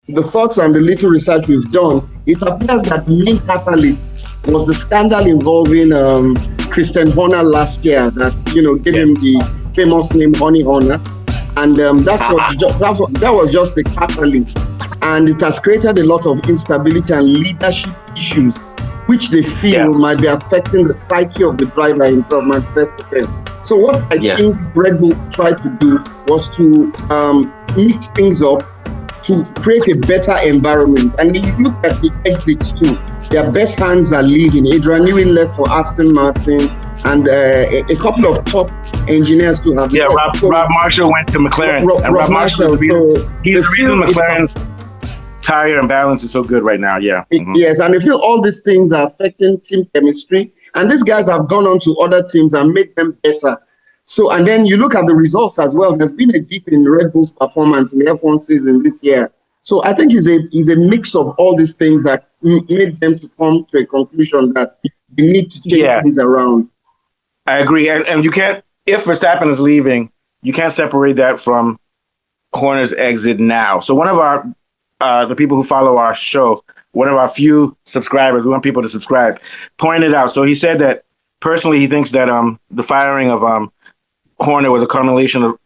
the thoughts and the little research we've done, it appears that the main catalyst was the scandal involving Christian Horner last year that, gave him the famous name Honey Horner. And that was just the catalyst. And it has created a lot of instability and leadership issues, which they feel might be affecting the psyche of the driver himself, Max Verstappen. So what I think Red Bull tried to do was to mix things up to create a better environment. And if you look at the exits too, their best hands are leading. Adrian Newey left for Aston Martin, and a couple of top engineers to have. Yeah, Rob Marshall went to McLaren. Rob Marshall. He's the reason McLaren's tire and balance is so good right now. Yeah. Yes, and I feel all these things are affecting team chemistry, and these guys have gone on to other teams and made them better. So, and then you look at the results as well. There's been a dip in Red Bull's performance in the F1 season this year. So I think it's a mix of all these things that made them to come to a conclusion that they need to change things around. I agree. And you can't, if Verstappen is leaving, you can't separate that from Horner's exit now. So one of our, the people who follow our show, one of our few subscribers, we want people to subscribe, pointed out. So he said that personally he thinks that the firing of Horner was a culmination.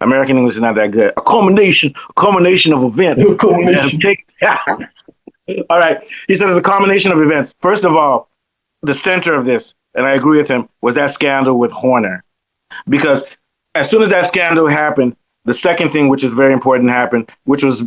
American English is not that good. A culmination of events. All right. He said it's a culmination of events. First of all, the center of this, and I agree with him, was that scandal with Horner. Because as soon as that scandal happened, the second thing, which is very important, happened, which was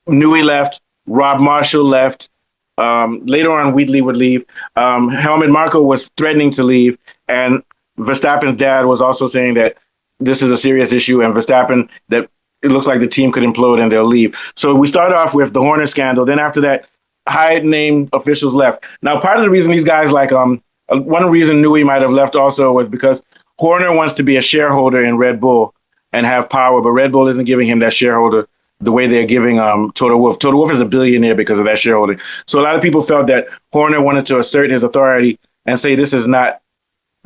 Newey left, Rob Marshall left. Later on, Wheatley would leave. Helmut Marko was threatening to leave, and Verstappen's dad was also saying that this is a serious issue, and Verstappen, that it looks like the team could implode and they'll leave. So we start off with the Horner scandal. Then after that, high-named officials left. Now, part of the reason these guys one reason Newey might have left also was because Horner wants to be a shareholder in Red Bull and have power, but Red Bull isn't giving him that shareholder the way they're giving Toto Wolff. Toto Wolff is a billionaire because of that shareholding. So a lot of people felt that Horner wanted to assert his authority and say, this is not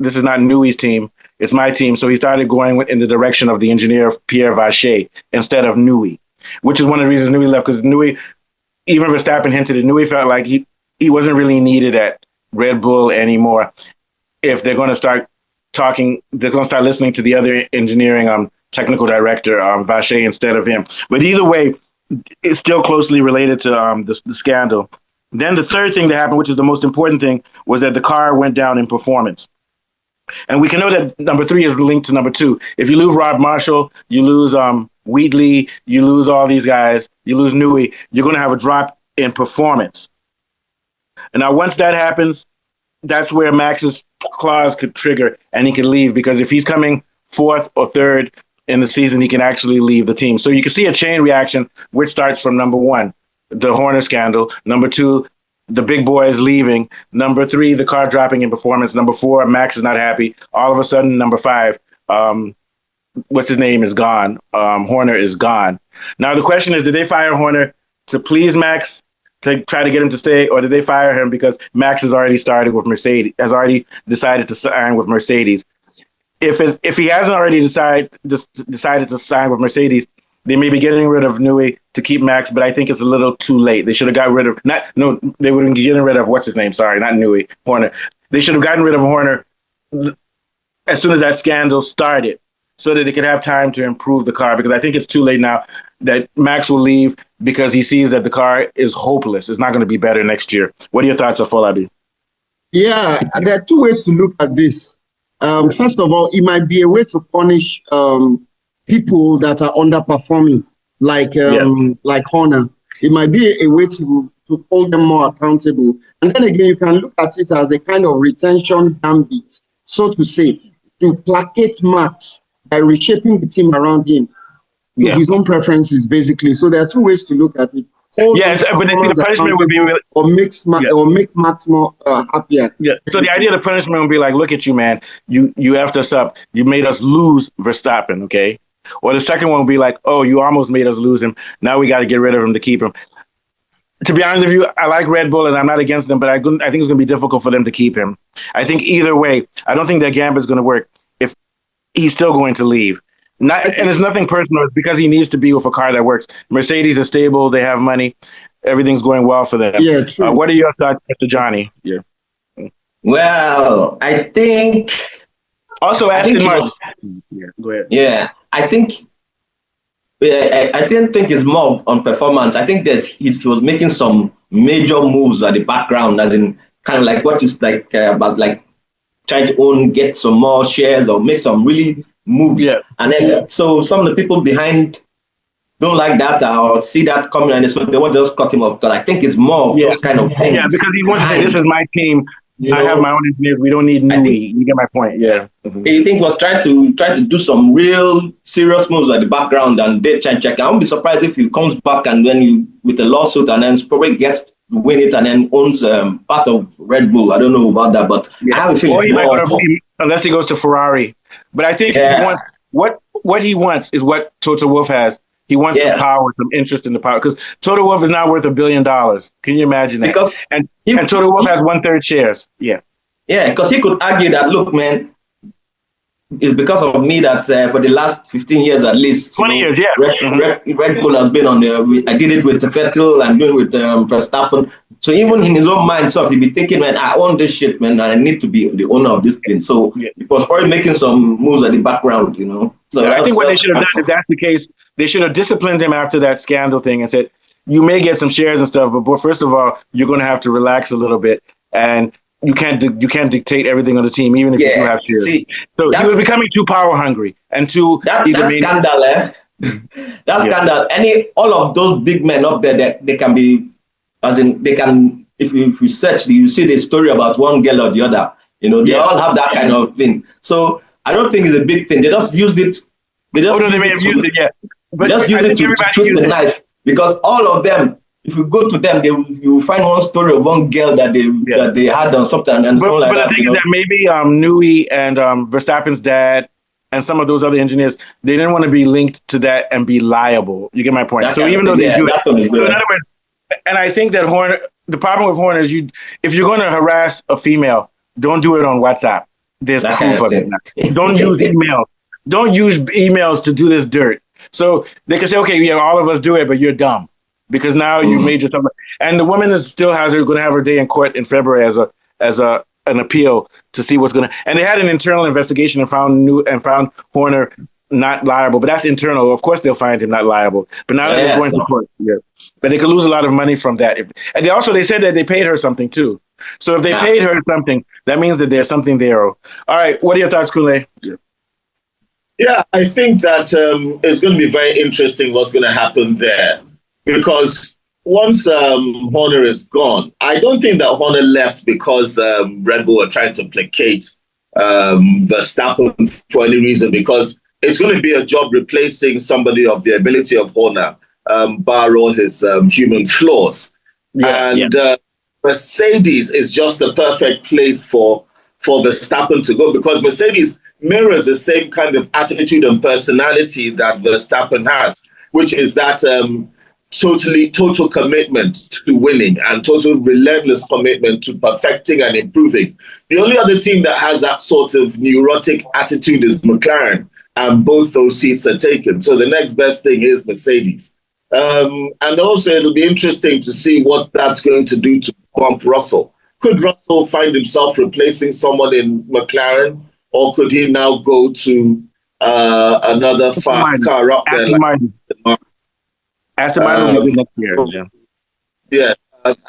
Newey's team, it's my team. So he started going in the direction of the engineer Pierre Vacher instead of Newey, which is one of the reasons Newey left, because Newey, even Verstappen hinted that Newey felt like he wasn't really needed at Red Bull anymore. If they're going to start talking, they're going to start listening to the other engineering technical director, Vacher, instead of him. But either way, it's still closely related to the scandal. Then the third thing that happened, which is the most important thing, was that the car went down in performance. And we can know that number 3 is linked to number 2. If you lose Rob Marshall, you lose Wheatley, you lose all these guys, you lose Newey, you're going to have a drop in performance. And now once that happens, that's where Max's clause could trigger and he could leave, because if he's coming 4th or 3rd in the season, he can actually leave the team. So you can see a chain reaction, which starts from number 1, the Horner scandal. Number 2, the big boy is leaving. Number 3, the car dropping in performance. Number 4, Max is not happy. All of a sudden, number 5, what's his name, is gone. Horner is gone. Now the question is, did they fire Horner to please Max, to try to get him to stay, or did they fire him because Max has already started with Mercedes, has already decided to sign with Mercedes? If he hasn't already decided to sign with Mercedes, they may be getting rid of Newey to keep Max, but I think it's a little too late. They should have gotten rid of they would have been getting rid of what's his name? Sorry, not Newey, Horner. They should have gotten rid of Horner as soon as that scandal started, so that they could have time to improve the car. Because I think it's too late now that Max will leave because he sees that the car is hopeless. It's not going to be better next year. What are your thoughts, Afolabi? Yeah, there are 2 ways to look at this. First of all, it might be a way to punish people that are underperforming, like Horner. It might be a way to hold them more accountable. And then again, you can look at it as a kind of retention gambit, so to say, to placate Max by reshaping the team around him to his own preferences, basically. So there are 2 ways to look at it. But the punishment would be or make Max more happier. Yeah. So the idea of the punishment would be like, look at you, man. You effed us up. You made us lose Verstappen, okay? Or the second one would be like, oh, you almost made us lose him. Now we got to get rid of him to keep him. To be honest with you, I like Red Bull and I'm not against them, but I think it's going to be difficult for them to keep him. I think either way, I don't think that gambit is going to work if he's still going to leave. And it's nothing personal. It's because he needs to be with a car that works. Mercedes is stable. They have money. Everything's going well for them. Yeah, true. What are your thoughts, Mr. Johnny? Yeah. Well, I think. Also, Aston Martin. Yeah, go ahead. Yeah, I think. I didn't think it's more on performance. I think he was making some major moves at the background, as in kind of like what is like about like trying to get some more shares or make some really moves. Yeah. And then so some of the people behind don't like that or see that coming, and so they want to just cut him off. Because I think it's more of those kind of things. Yeah, because he wants to say, this is my team. I have my own engineers. We don't need Nui. You get my point. Yeah. I think was trying to do some real serious moves at the background, and they try and check. I won't be surprised if he comes back and then you with a lawsuit and then probably gets to win it and then owns part of Red Bull. I don't know about that, but I have a feeling unless he goes to Ferrari. But I think what he wants is what Toto Wolff has. He wants some power, some interest in the power. Because Toto Wolff is now worth $1 billion. Can you imagine that? Because and Toto Wolff has 1/3 shares. Yeah. Yeah, because he could argue that, look, man, it's because of me that for the last 15 years at least. 20 years, yeah. Red Bull has been on I did it with Vettel, I'm doing it with Verstappen. So even in his own mind, so he'd be thinking, man, I own this shit, man, and I need to be the owner of this thing. So he was probably making some moves at the background, So I think what they should have done, if that's the case, they should have disciplined him after that scandal thing and said, you may get some shares and stuff, but first of all, you're going to have to relax a little bit, and you can't dictate everything on the team, even if you do have shares. So he was becoming too power hungry and too. That scandal, that scandal. All of those big men up there, they can be, as in they can. If you search, you see the story about one girl or the other. They all have that kind of thing. So I don't think it's a big thing. They just used it. They may have used it, yeah. But just use it to twist the knife, because all of them, if you go to them, you find one story of one girl that they had on something and something like that. But the thing is that maybe Nui and Verstappen's dad and some of those other engineers, they didn't want to be linked to that and be liable. You get my point? So even though they do it, so in other words, and I think that Horner, the problem with Horner is if you're going to harass a female, don't do it on WhatsApp. There's proof of it. Don't use emails. Don't use emails to do this dirt. So they can say, okay, yeah, all of us do it, but you're dumb because now you've made yourself. And the woman going to have her day in court in February as an appeal to see what's going to. And they had an internal investigation and found Horner not liable, but that's internal. Of course, they'll find him not liable. But now they're going to court. Yeah. But they could lose a lot of money from that. And they said that they paid her something too. So if they paid her something, that means that there's something there. All right, what are your thoughts, Kule? Yeah, I think that it's going to be very interesting what's going to happen there, because once Horner is gone, I don't think that Horner left because Red Bull are trying to placate Verstappen for any reason, because it's going to be a job replacing somebody of the ability of Horner, bar all his human flaws. Mercedes is just the perfect place for Verstappen to go, because Mercedes mirrors the same kind of attitude and personality that Verstappen has, which is that total commitment to winning and total relentless commitment to perfecting and improving. The only other team that has that sort of neurotic attitude is McLaren, and both those seats are taken. So the next best thing is Mercedes. And also it'll be interesting to see what that's going to do to bump Russell. Could Russell find himself replacing someone in McLaren, or could he now go to another fast car up there? Aston Martin will be next year. Yeah,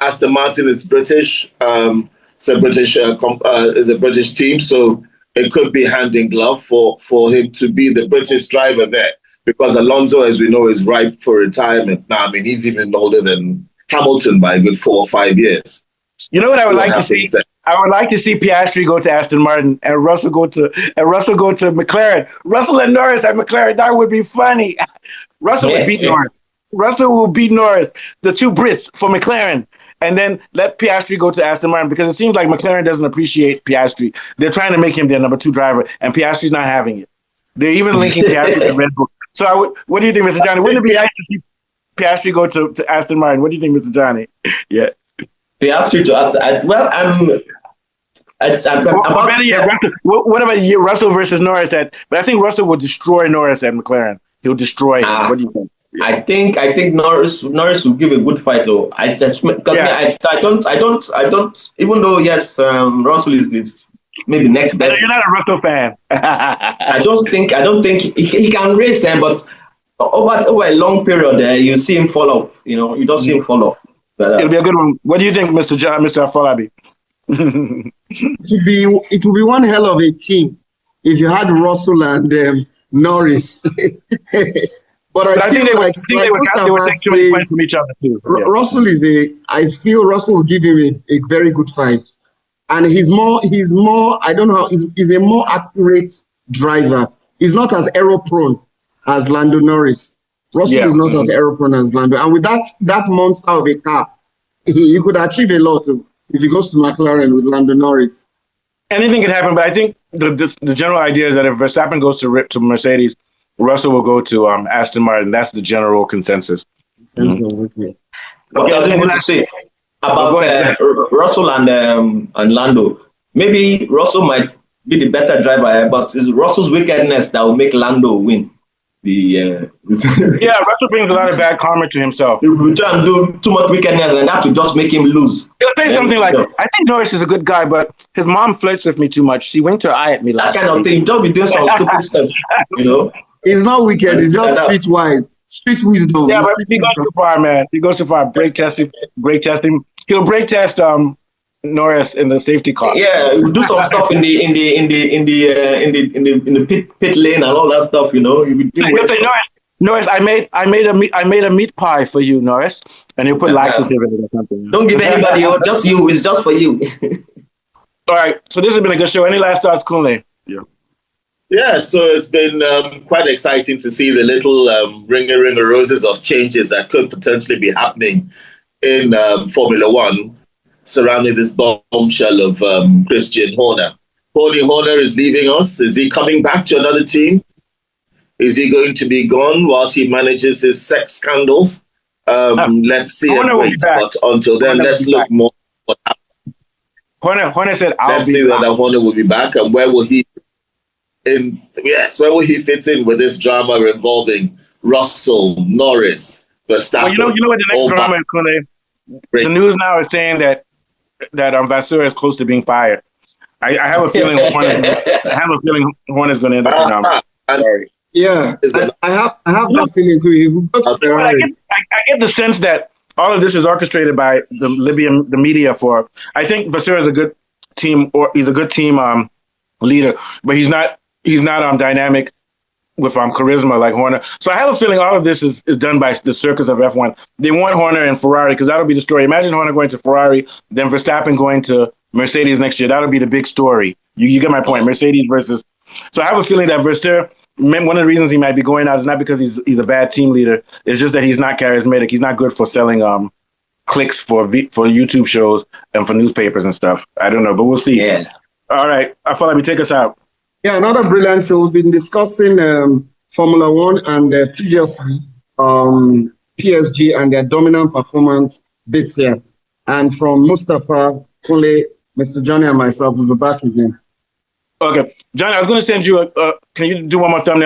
Aston Martin is British. It's a British team, so it could be hand in glove for him to be the British driver there, because Alonso, as we know, is ripe for retirement now. I mean, he's even older than Hamilton by a good 4 or 5 years. You know what I would like to see? I would like to see Piastri go to Aston Martin and Russell go to McLaren. Russell and Norris at McLaren, that would be funny. Russell would beat Norris. Russell will beat Norris, the two Brits for McLaren, and then let Piastri go to Aston Martin, because it seems like McLaren doesn't appreciate Piastri. They're trying to make him their number 2 driver, and Piastri's not having it. They're even linking Piastri to Red Bull. So what do you think, Mr. Johnny? Wouldn't it be nice to see Piastri go to Aston Martin? What do you think, Mr. Johnny? Yeah. Piastri to Aston. What about Russell versus Norris? But I think Russell will destroy Norris at McLaren. He'll destroy him. What do you think? I think Norris will give a good fight. Though I don't. Even though yes, Russell is maybe next best. You're not a Russell fan. I don't think he can race him, but over a long period, you see him fall off. You don't see him fall off. But, it'll be a good one. What do you think, Mr. Afolabi? It will be one hell of a team if you had Russell and Norris. But I think they would take too many points from each other too. Russell I feel Russell will give him a very good fight. And he's more, I don't know, he's a more accurate driver. He's not as error prone as Lando Norris. Russell is not as error prone as Lando. And with that monster of a car, he could achieve a lot if he goes to McLaren with Lando Norris. Anything can happen, but I think the general idea is that if Verstappen goes to Mercedes, Russell will go to Aston Martin. That's the general consensus. What does it want to say about Russell and Lando? Maybe Russell might be the better driver, but it's Russell's wickedness that will make Lando win. Russell brings a lot of bad karma to himself. He will try and do too much wickedness, and that will just make him lose. He'll say something like, "I think Norris is a good guy, but his mom flirts with me too much. She winked her eye at me last That kind of thing. Don't be doing some stupid stuff, It's not wicked. It's just streetwise, street wisdom. Yeah, but he goes too far, man. He goes too far. Brake testing. He'll brake test Norris in the safety car. Yeah, he'll do some stuff in the pit lane and all that stuff. He'll say, Norris, I made a meat pie for you, Norris, and he'll put laxative in it or something. Don't give anybody else, just you. It's just for you. All right. So this has been a good show. Any last thoughts, Kunle? Yeah, so it's been quite exciting to see the little ring of roses of changes that could potentially be happening in Formula One surrounding this bombshell of Christian Horner. Horner is leaving us. Is he coming back to another team? Is he going to be gone whilst he manages his sex scandals? Let's see and wait. But until then, let's look more. Horner said, let's see whether Horner will be back and where will he fit in with this drama involving Russell, Norris, Verstappen? Well, you know what the next drama is, Kunle? The news now is saying that Vasseur is close to being fired. I have a feeling Horner's going to end up in Yeah, I have that feeling too. He will go to Ferrari. I get the sense that all of this is orchestrated by the media. I think Vasseur is a good team, or he's a good team leader, but he's not dynamic with charisma like Horner. So I have a feeling all of this is done by the circus of F1. They want Horner and Ferrari because that'll be the story. Imagine Horner going to Ferrari, then Verstappen going to Mercedes next year. That'll be the big story. You get my point. Mercedes versus. So I have a feeling that Vasseur, one of the reasons he might be going out is not because he's a bad team leader. It's just that he's not charismatic. He's not good for selling clicks for YouTube shows and for newspapers and stuff. I don't know, but we'll see. Yeah. All right. I feel like we take us out. Yeah, another brilliant show. We've been discussing Formula One and previously PSG and their dominant performance this year. And from Mustafa, Kunle, Mr. Johnny, and myself, we'll be back again. Okay. Johnny, I was going to send you can you do one more thumbnail?